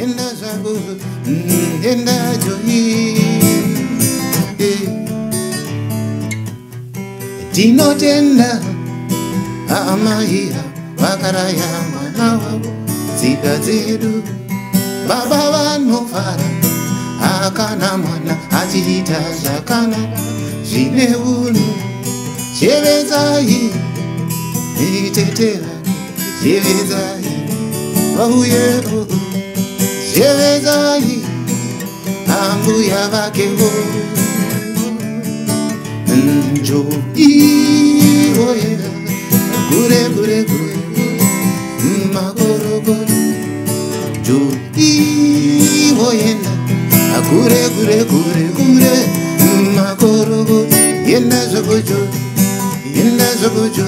yenda zako, yenda joyi. Dino tenda amahira wakaraya mwana wabo zika zedu baba vanofara akana mwana achita zvakanaka zvine unhu shevezai itetera shevezai vauyevo shevezai ambuya vakevo njo iwoyera gure gure gure magorogoro njo iwoyera gure gure gure gure magorogoro yenda zogojo yenda zogojo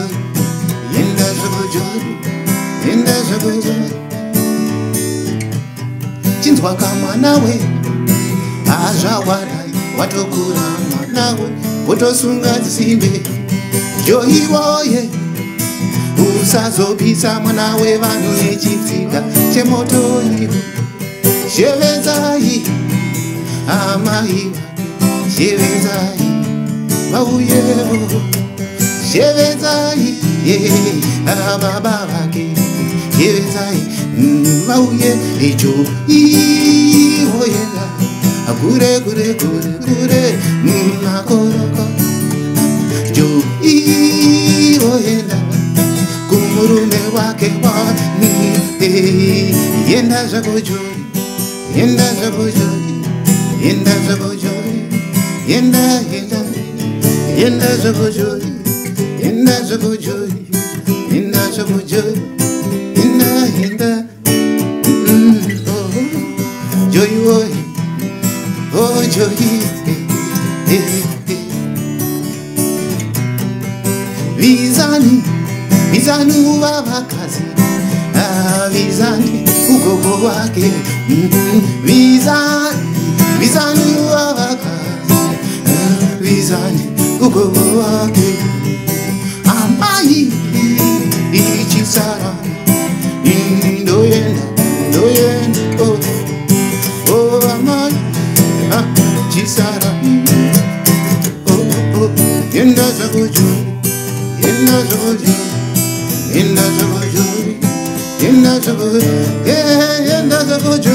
yenda zogojo yenda zogojo chinzwa kamwana we azvawara watokura mwanawe wotosunga simbe joiwoye usazopisa mwana wevanhu nechitsika chemoto ivo shevezai amaiva shevezai vauyevo shevezai ababa vake shevezai vauye icho iwoyera gure gure gure gure makoroko jo iwoyera kumurume wake wa yenda zagojo yenda zagojo yenda zagojo yenda yenda yenda zagojo yenda zagojo yenda zagojo yenda yenda joy woy oh joy vizani vizani wavakazi vizani ugogo wake vizani vizani wavakazi vizani ugogo wake amai ichisara ndoyenda ndoyenda oh oh amai chisara oh oh yenda zagojo yenda zagojo yenda zagojo yenda zagojo yenda zagojo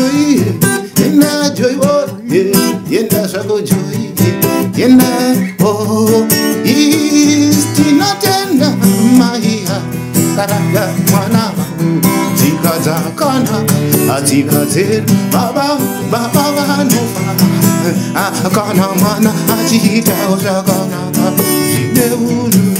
yenda joyo yenda zagojo yenda oh istinotenda mahia karanga mwana zikaza kana azikaze baba baba vanofara akana mwana achita osakana zine unu